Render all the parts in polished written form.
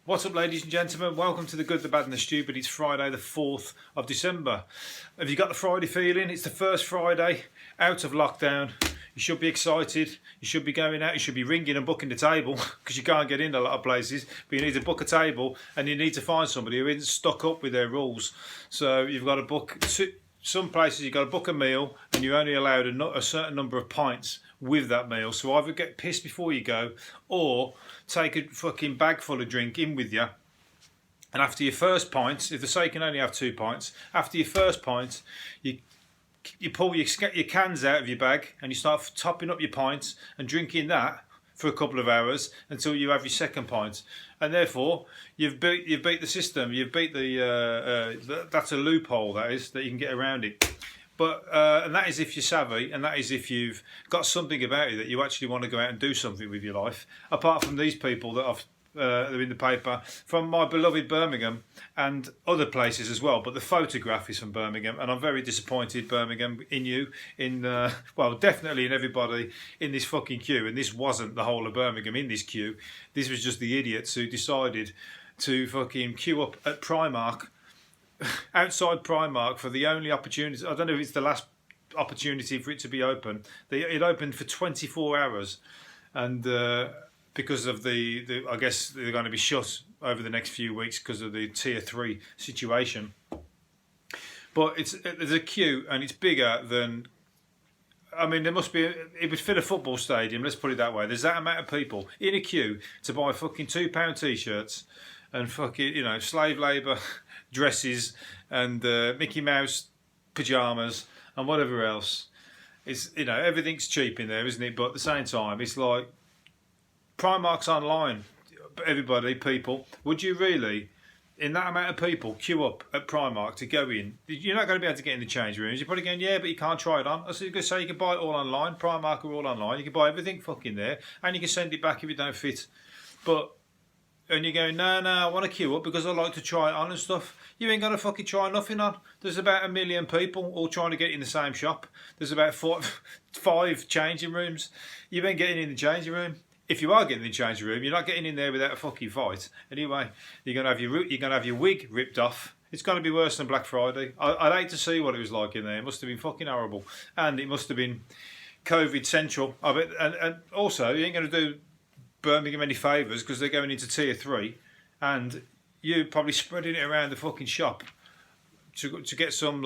What's up, ladies and gentlemen? Welcome to The Good, The Bad and The Stupid. It's Friday the 4th of December. Have you got the Friday feeling? It's the first Friday out of lockdown. You should be excited. You should be going out. You should be ringing and booking the table because you can't get in a lot of places. But you need to book a table and you need to find somebody who isn't stuck up with their rules. So you've got to book... Some places you've got to book a meal and you're only allowed a certain number of pints with that meal. So either get pissed before you go or take a fucking bag full of drink in with you. And after your first pint, if they say you can only have 2 pints, after your first pint, you pull your cans out of your bag and you start topping up your pints and drinking that for a couple of hours until you have your second pint. And therefore, you've beat the system. You've beat that's a loophole, that is, that you can get around it. But and that is if you're savvy, and that is if you've got something about you that you actually want to go out and do something with your life. Apart from these people that are in the paper from my beloved Birmingham and other places as well. But the photograph is from Birmingham, and I'm very disappointed, Birmingham, in you, well, definitely in everybody in this fucking queue. And this wasn't the whole of Birmingham in this queue. This was just the idiots who decided to fucking queue up at Primark, outside Primark, for the only opportunity. I don't know if it's the last opportunity for it to be open. It opened for 24 hours, and because of I guess they're going to be shut over the next few weeks because of the tier 3 situation. But there's a queue and it's bigger than. I mean, there must be. It would fit a football stadium. Let's put it that way. There's that amount of people in a queue to buy fucking £2 t-shirts and fucking slave labour dresses and Mickey Mouse pajamas and whatever else. It's everything's cheap in there, isn't it? But at the same time, it's like Primark's online. Everybody, people, would you really, in that amount of people, queue up at Primark to go in? You're not going to be able to get in the change rooms. You're probably going, yeah, but you can't try it on. I was going to say you can buy it all online. Primark are all online. You can buy everything fucking there, and you can send it back if it don't fit. And you're going, no, I want to queue up because I like to try it on and stuff. You ain't going to fucking try nothing on. There's about 1 million people all trying to get in the same shop. There's about 5 changing rooms. You ain't getting in the changing room. If you are getting in the changing room, you're not getting in there without a fucking fight. Anyway, you're going to have your wig ripped off. It's going to be worse than Black Friday. I'd hate to see what it was like in there. It must have been fucking horrible. And it must have been COVID central. I bet, and also, you ain't going to do Birmingham any favours because they're going into tier 3 and you're probably spreading it around the fucking shop to get some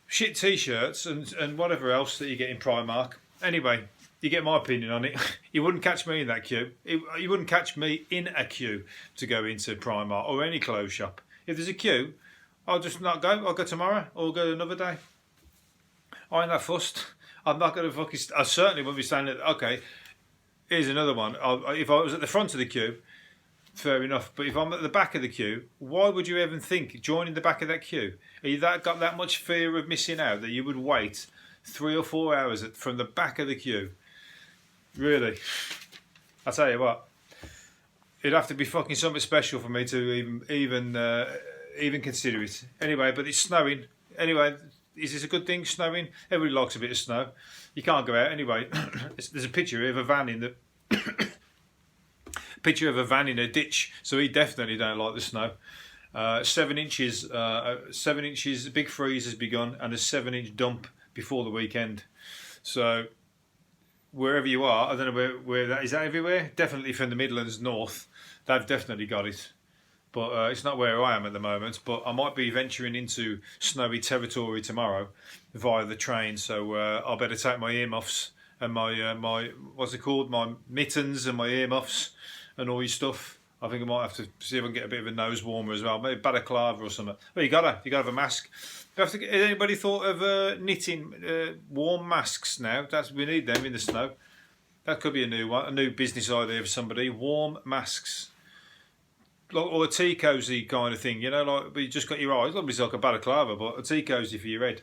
shit t-shirts and whatever else that you get in Primark. Anyway, you get my opinion on it. You wouldn't catch me in that queue. You wouldn't catch me in a queue to go into Primark or any clothes shop. If there's a queue, I'll just not go. I'll go tomorrow or go another day. I ain't that fussed. I'm not going to I certainly won't be standing there. Okay, here's another one. If I was at the front of the queue, fair enough. But if I'm at the back of the queue, why would you even think joining the back of that queue? Are you got that much fear of missing out that you would wait 3 or 4 hours from the back of the queue? Really? I tell you what, it'd have to be fucking something special for me to even consider it. Anyway, but it's snowing. Anyway, is this a good thing? Snowing? Everybody likes a bit of snow. You can't go out anyway. There's a picture of a van in a ditch, so he definitely don't like the snow. 7 inches, big freeze has begun, and a 7-inch dump before the weekend. So wherever you are, I don't know where that is. That everywhere? Definitely from the Midlands north, they've definitely got it. But it's not where I am at the moment. But I might be venturing into snowy territory tomorrow via the train. So I better take my earmuffs and my what's it called? My mittens and my earmuffs and all your stuff. I think I might have to see if I can get a bit of a nose warmer as well. Maybe balaclava or something. Well, you gotta have a mask. Has anybody thought of knitting warm masks now? We need them in the snow. That could be a new one, a new business idea for somebody. Warm masks. Or a tea cosy kind of thing, but you just got your eyes. Nobody's like a balaclava, but a tea cosy for your head.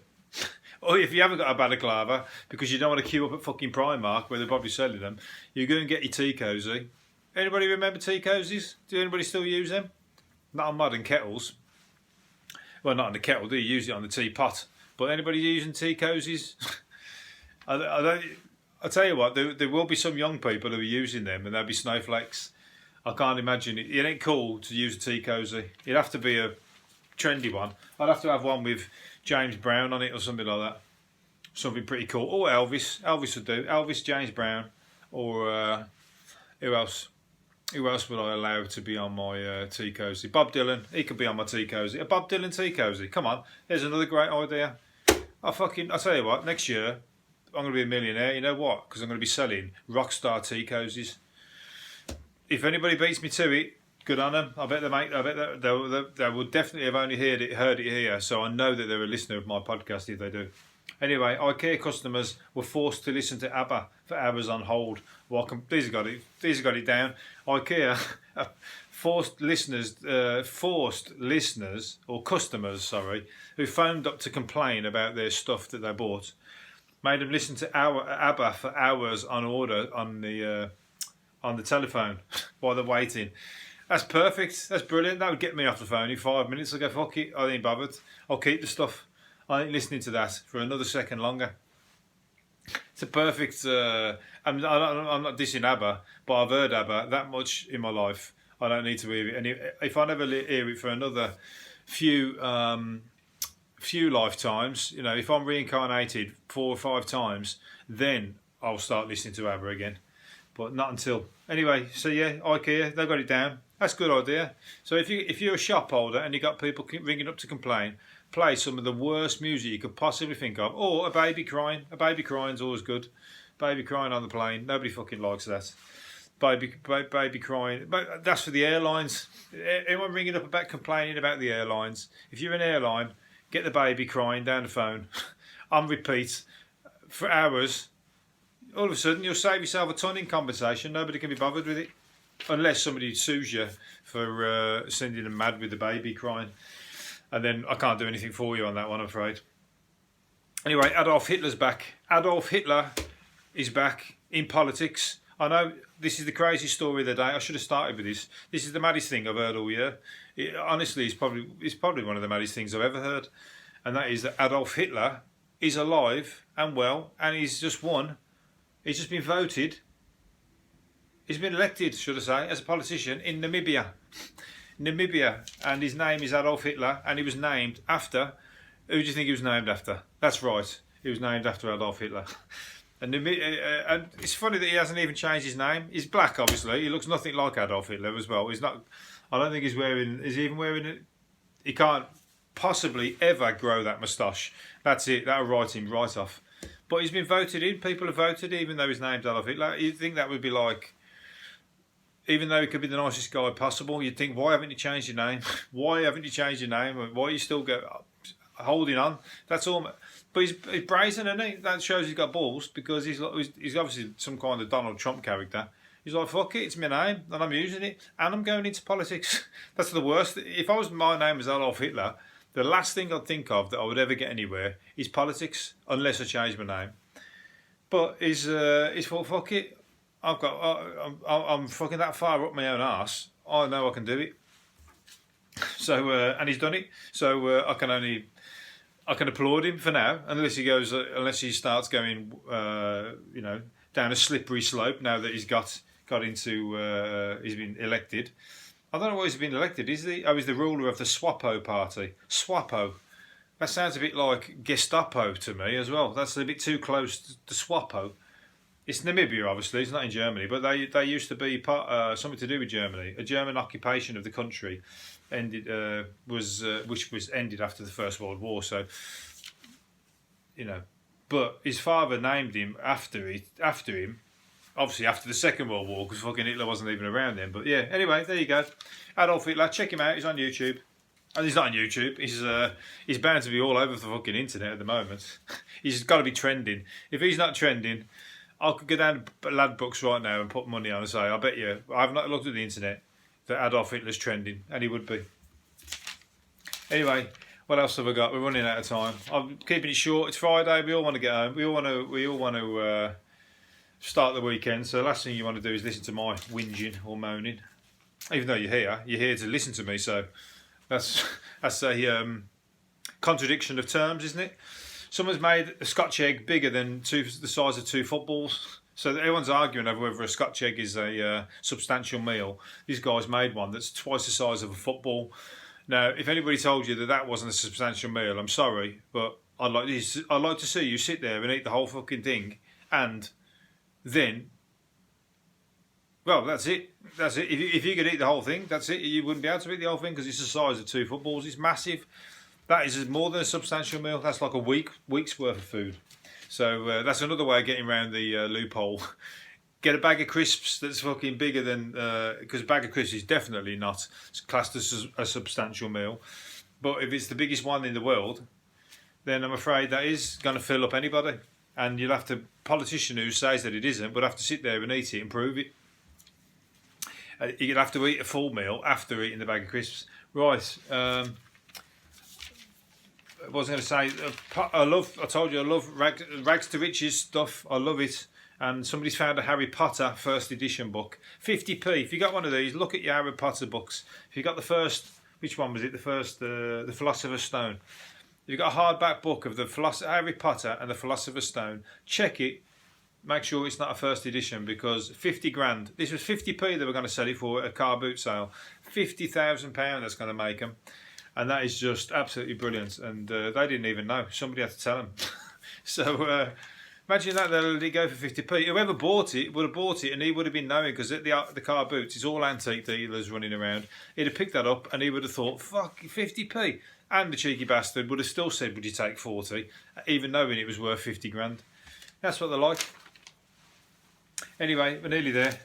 Or if you haven't got a balaclava because you don't want to queue up at fucking Primark where they're probably selling them, you go and get your tea cosy. Anybody remember tea cozies? Do anybody still use them? Not on modern kettles. Well, not on the kettle, do you? Use it on the teapot. But anybody using tea cozies? I tell you what, there will be some young people who are using them and they'll be snowflakes. I can't imagine it. It ain't cool to use a tea cosy. It'd have to be a trendy one. I'd have to have one with James Brown on it or something like that. Something pretty cool. Or Elvis. Elvis would do. Elvis, James Brown, or who else? Who else would I allow to be on my tea cosy? Bob Dylan. He could be on my tea cosy. A Bob Dylan tea cosy. Come on. There's another great idea. I'll tell you what. Next year, I'm going to be a millionaire. You know what? Because I'm going to be selling Rockstar tea cosies. If anybody beats me to it, good on them. I bet they would definitely have only heard it here. So I know that they're a listener of my podcast if they do. Anyway, Ikea customers were forced to listen to ABBA for hours on hold. These have got it down. Ikea forced listeners or customers, who phoned up to complain about their stuff that they bought, made them listen to ABBA for hours on order on the telephone while they're waiting. That's perfect. That's brilliant. That would get me off the phone in 5 minutes. I go, fuck it. I ain't bothered. I'll keep the stuff. I ain't listening to that for another second longer. It's a perfect. I'm not dissing ABBA, but I've heard ABBA that much in my life. I don't need to hear it. And if I never hear it for another few lifetimes, if I'm reincarnated 4 or 5 times, then I'll start listening to ABBA again. But not until. Anyway, so yeah, IKEA, they've got it down. That's a good idea. So if you're a shop holder and you got people ringing up to complain, play some of the worst music you could possibly think of, or a baby crying. A baby crying's always good. Baby crying on the plane. Nobody fucking likes that. Baby crying. But that's for the airlines. Anyone ringing up about complaining about the airlines? If you're an airline, get the baby crying down the phone on repeat for hours. All of a sudden, you'll save yourself a ton in compensation. Nobody can be bothered with it, unless somebody sues you for sending them mad with the baby crying. And then I can't do anything for you on that one, I'm afraid. Anyway, Adolf Hitler's back. Adolf Hitler is back in politics. I know this is the crazy story of the day. I should have started with this. This is the maddest thing I've heard all year. Honestly, it's probably one of the maddest things I've ever heard. And that is that Adolf Hitler is alive and well, and he's just won. He's just been voted. He's been elected, should I say, as a politician in Namibia. And his name is Adolf Hitler, and he was named after. Who do you think he was named after? That's right, he was named after Adolf Hitler. And it's funny that he hasn't even changed his name. He's black, obviously. He looks nothing like Adolf Hitler as well. He's not. I don't think he's wearing. Is he even wearing it? He can't possibly ever grow that moustache. That's it. That'll write him right off. But he's been voted in. People have voted, even though his name's Adolf Hitler. You'd think that would be like. Even though he could be the nicest guy possible, you'd think, why haven't you changed your name? Why haven't you changed your name? Why are you still holding on? That's all. But he's brazen, isn't he? That shows he's got balls, because he's obviously some kind of Donald Trump character. He's like, fuck it, it's my name, and I'm using it, and I'm going into politics. That's the worst. If my name was Adolf Hitler, the last thing I'd think of that I would ever get anywhere is politics, unless I change my name. But he's thought, fuck it. I'm fucking that far up my own arse. I know I can do it. So and he's done it. So I can applaud him for now, unless he starts going, down a slippery slope now that he's got into, he's been elected. I don't know why he's been elected. Is he? Oh, he's the ruler of the Swapo party. Swapo. That sounds a bit like Gestapo to me as well. That's a bit too close to Swapo. It's Namibia, obviously. It's not in Germany, but they used to be something to do with Germany. A German occupation of the country ended which was ended after the First World War. So, but his father named him after him. Obviously, after the Second World War, because fucking Hitler wasn't even around then. But yeah, anyway, there you go. Adolf Hitler. Check him out. He's on YouTube. And he's not on YouTube. He's bound to be all over the fucking internet at the moment. He's got to be trending. If he's not trending, I could go down to Lad Books right now and put money on and say, I bet you, I've not looked at the internet, that Adolf Hitler's trending, and he would be. Anyway, what else have I got? We're running out of time. I'm keeping it short. It's Friday. We all want to get home. We all want to start the weekend. So the last thing you want to do is listen to my whinging or moaning. Even though you're here to listen to me. So that's a contradiction of terms, isn't it? Someone's made a Scotch egg bigger than the size of 2 footballs. So everyone's arguing over whether a Scotch egg is a substantial meal. These guys made one that's twice the size of a football. Now, if anybody told you that that wasn't a substantial meal, I'm sorry, but I'd like to see you sit there and eat the whole fucking thing, and then, well, that's it. That's it. If you could eat the whole thing, that's it. You wouldn't be able to eat the whole thing because it's the size of 2 footballs. It's massive. That is more than a substantial meal. That's like a week's worth of food. So that's another way of getting around the loophole. Get a bag of crisps that's fucking bigger than, because a bag of crisps is definitely not classed as a substantial meal. But if it's the biggest one in the world, then I'm afraid that is going to fill up anybody. And you'll have to, politician who says that it isn't, would have to sit there and eat it and prove it. You'd have to eat a full meal after eating the bag of crisps. Right. I was going to say, I told you I love rags to riches stuff. I love it. And somebody's found a Harry Potter first edition book. 50p. If you got one of these, look at your Harry Potter books. If you got the first, which one was it? The first, the Philosopher's Stone. If you got a hardback book of the Harry Potter and the Philosopher's Stone, check it. Make sure it's not a first edition, because 50 grand. This was 50p they were going to sell it for at a car boot sale. £50,000 that's going to make them. And that is just absolutely brilliant. And they didn't even know. Somebody had to tell them. So imagine that, they let it go for 50p. Whoever bought it would have bought it, and he would have been knowing, because at the car boots, it's all antique dealers running around. He'd have picked that up and he would have thought, fuck, 50p. And the cheeky bastard would have still said, would you take 40? Even knowing it was worth 50 grand. That's what they're like. Anyway, we're nearly there.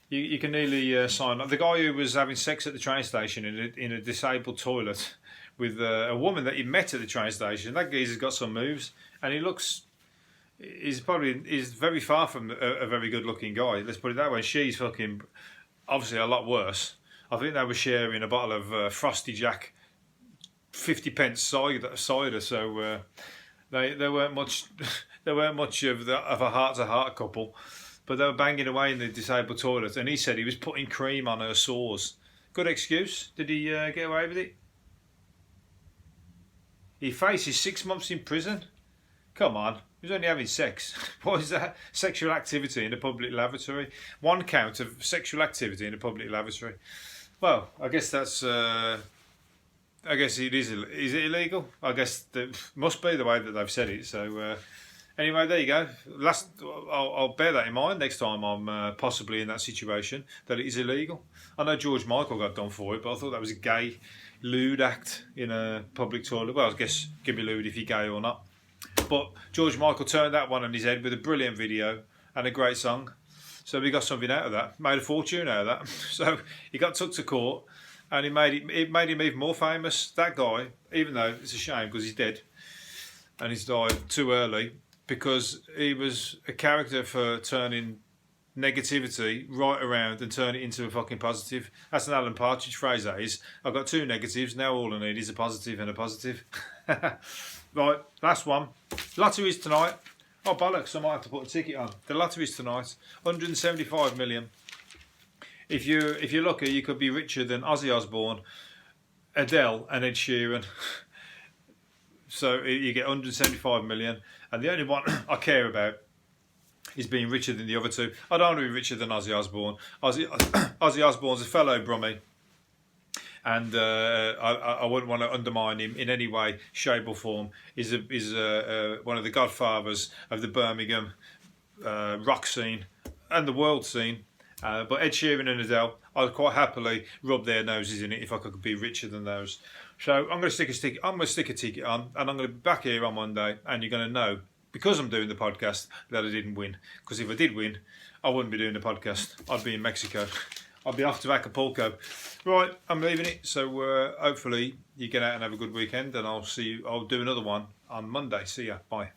You can nearly sign up. The guy who was having sex at the train station in a disabled toilet with a woman that he met at the train station, that geezer's got some moves, and he's very far from a very good looking guy. Let's put it that way. She's fucking obviously a lot worse. I think they were sharing a bottle of Frosty Jack 50p cider, so they weren't much of a heart to heart couple. But they were banging away in the disabled toilet, and he said he was putting cream on her sores. Good excuse. Did he get away with it? He faces 6 months in prison. Come on, he was only having sex. What is that? Sexual activity in a public lavatory. 1 count of sexual activity in a public lavatory. Well, I guess that's. I guess it is. Is it illegal? I guess that must be the way that they've said it. So. Anyway, there you go. I'll bear that in mind next time I'm possibly in that situation, that it is illegal. I know George Michael got done for it, but I thought that was a gay, lewd act in a public toilet. Well, I guess give me lewd if you're gay or not. But George Michael turned that one on his head with a brilliant video and a great song. So we got something out of that. Made a fortune out of that. So he got took to court, and it made him even more famous. That guy, even though it's a shame because he's dead and he's died too early, because he was a character for turning negativity right around and turn it into a fucking positive. That's an Alan Partridge phrase, that is. I've got 2 negatives, now all I need is a positive and a positive. Right, last one. Lotteries tonight. Oh, bollocks, I might have to put a ticket on. The lotteries tonight, 175 million. If you're lucky, you could be richer than Ozzy Osbourne, Adele and Ed Sheeran. So you get 175 million. And the only one I care about is being richer than the other 2. I don't want to be richer than Ozzy Osbourne. Ozzy Osbourne's a fellow Brummie, and I wouldn't want to undermine him in any way, shape or form. He's one of the godfathers of the Birmingham rock scene and the world scene. But Ed Sheeran and Adele, I'd quite happily rub their noses in it if I could be richer than those. So I'm going to stick a ticket on, and I'm going to be back here on Monday, and you're going to know, because I'm doing the podcast, that I didn't win. Because if I did win, I wouldn't be doing the podcast. I'd be in Mexico. I'd be off to Acapulco. Right, I'm leaving it. So hopefully you get out and have a good weekend, and I'll see you. I'll do another one on Monday. See ya. Bye.